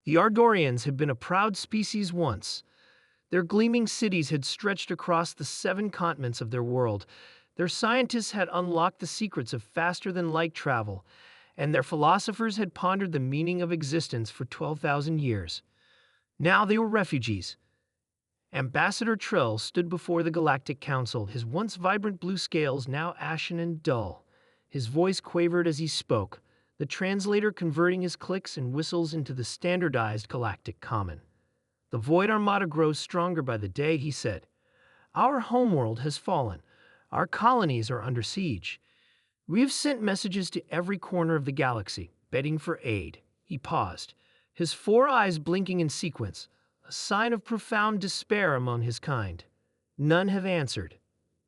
The Ardorians had been a proud species once. Their gleaming cities had stretched across the 7 continents of their world. Their scientists had unlocked the secrets of faster-than-light travel, and their philosophers had pondered the meaning of existence for 12,000 years. Now they were refugees. Ambassador Trell stood before the Galactic Council, his once vibrant blue scales now ashen and dull. His voice quavered as he spoke, the translator converting his clicks and whistles into the standardized galactic common. "The Void Armada grows stronger by the day," he said. "Our homeworld has fallen. Our colonies are under siege. We have sent messages to every corner of the galaxy, begging for aid." He paused, his 4 eyes blinking in sequence, a sign of profound despair among his kind. None have answered.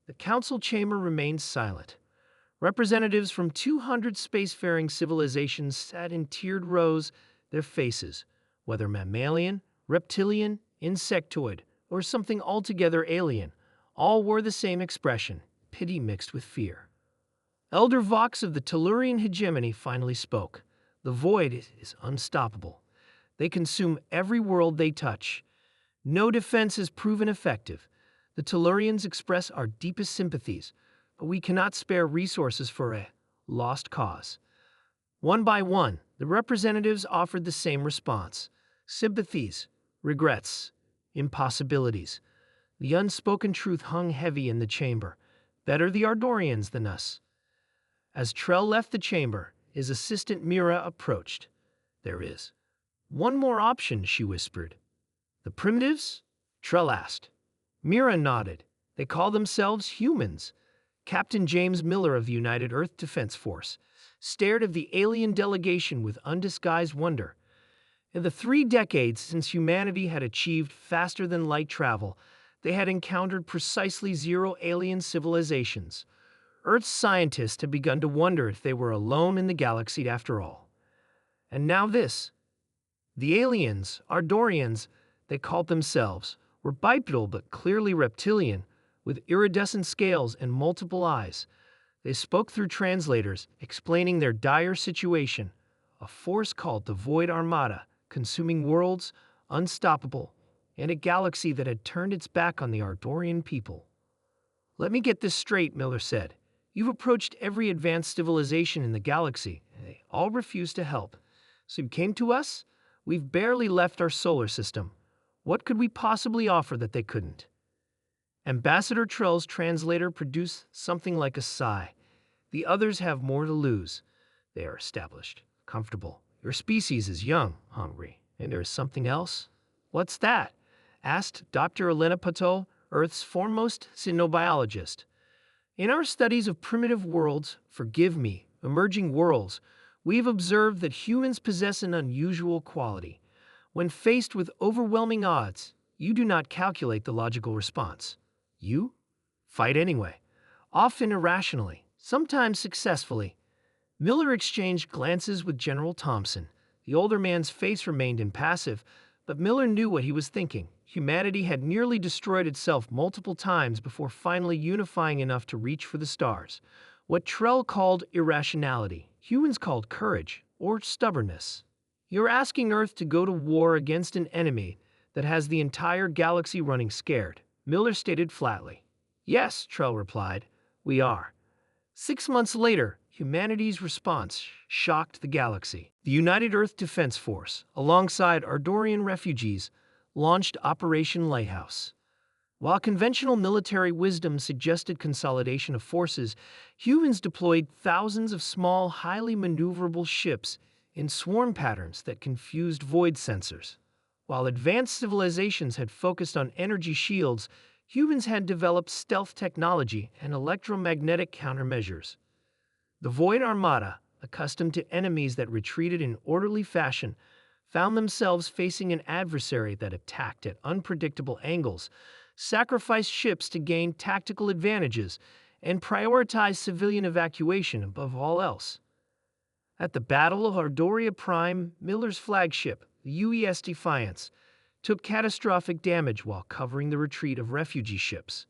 The council chamber remained silent. Representatives from 200 spacefaring civilizations sat in tiered rows, their faces, whether mammalian, reptilian, insectoid, or something altogether alien, all wore the same expression, pity mixed with fear. Elder Vox of the Tellurian hegemony finally spoke. "The Void is unstoppable. They consume every world they touch. No defense has proven effective. The Tellurians express our deepest sympathies, but we cannot spare resources for a lost cause." One by one, the representatives offered the same response: sympathies, regrets, impossibilities. The unspoken truth hung heavy in the chamber. Better the Ardorians than us. As Trell left the chamber, his assistant Mira approached. "There is one more option," she whispered. "The primitives?" Trell asked. Mira nodded. "They call themselves humans." Captain James Miller of the United Earth Defense Force stared at the alien delegation with undisguised wonder. In the 3 decades since humanity had achieved faster-than-light travel, they had encountered precisely 0 alien civilizations. Earth's scientists had begun to wonder if they were alone in the galaxy after all. And now this. The aliens, Ardorians, they called themselves, were bipedal but clearly reptilian, with iridescent scales and multiple eyes. They spoke through translators, explaining their dire situation: a force called the Void Armada, consuming worlds, unstoppable, and a galaxy that had turned its back on the Ardorian people. "Let me get this straight," Miller said. "You've approached every advanced civilization in the galaxy, and they all refuse to help. So you came to us? We've barely left our solar system. What could we possibly offer that they couldn't?" Ambassador Trell's translator produced something like a sigh. "The others have more to lose. They are established, comfortable. Your species is young, hungry, and there is something else." "What's that?" asked Dr. Elena Patel, Earth's foremost cynobiologist. "In our studies of primitive worlds, emerging worlds, we have observed that humans possess an unusual quality. When faced with overwhelming odds, you do not calculate the logical response. You fight anyway, often irrationally, sometimes successfully." Miller exchanged glances with General Thompson. The older man's face remained impassive, but Miller knew what he was thinking. Humanity had nearly destroyed itself multiple times before finally unifying enough to reach for the stars. What Trell called irrationality, humans called courage or stubbornness. "You're asking Earth to go to war against an enemy that has the entire galaxy running scared," Miller stated flatly. "Yes," Trell replied, "we are." 6 months later, humanity's response shocked the galaxy. The United Earth Defense Force, alongside Ardorian refugees, launched Operation Lighthouse. While conventional military wisdom suggested consolidation of forces, humans deployed thousands of small, highly maneuverable ships in swarm patterns that confused void sensors. While advanced civilizations had focused on energy shields, humans had developed stealth technology and electromagnetic countermeasures. The Void Armada, accustomed to enemies that retreated in orderly fashion, found themselves facing an adversary that attacked at unpredictable angles, sacrificed ships to gain tactical advantages, and prioritized civilian evacuation above all else. At the Battle of Ardoria Prime, Miller's flagship, the UES Defiance, took catastrophic damage while covering the retreat of refugee ships.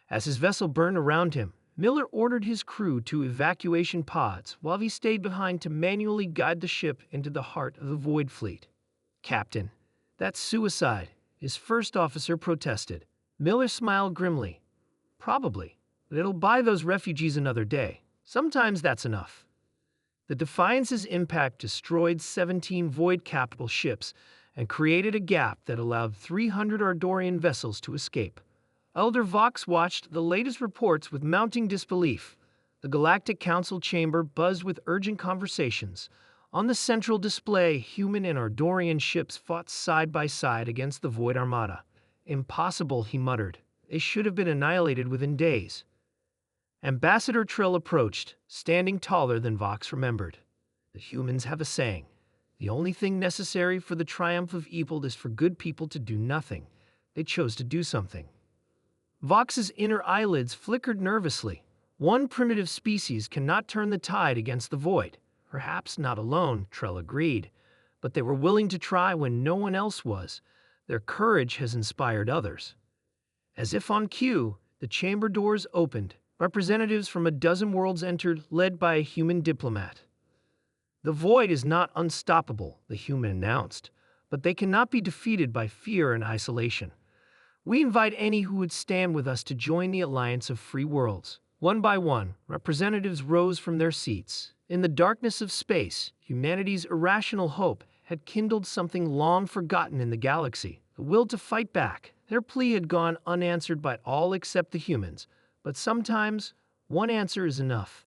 As his vessel burned around him, Miller ordered his crew to evacuation pods while he stayed behind to manually guide the ship into the heart of the Void Fleet. "Captain, that's suicide," his first officer protested. Miller smiled grimly. "Probably, but it'll buy those refugees another day. Sometimes that's enough." The Defiance's impact destroyed 17 Void capital ships and created a gap that allowed 300 Ardorian vessels to escape. Elder Vox watched the latest reports with mounting disbelief. The Galactic Council chamber buzzed with urgent conversations. On the central display, human and Ardorian ships fought side by side against the Void Armada. "Impossible," he muttered. "They should have been annihilated within days." Ambassador Trill approached, standing taller than Vox remembered. "The humans have a saying. The only thing necessary for the triumph of evil is for good people to do nothing. They chose to do something." Vox's inner eyelids flickered nervously. One primitive species cannot turn the tide against the Void. Perhaps not alone, Trill agreed, but they were willing to try when no one else was. Their courage has inspired others. As if on cue, the chamber doors opened. Representatives from a dozen worlds entered, led by a human diplomat. "The Void is not unstoppable," the human announced, "but they cannot be defeated by fear and isolation. We invite any who would stand with us to join the Alliance of Free Worlds." One by one, representatives rose from their seats. In the darkness of space, humanity's irrational hope had kindled something long forgotten in the galaxy, the will to fight back. Their plea had gone unanswered by all except the humans, but sometimes one answer is enough.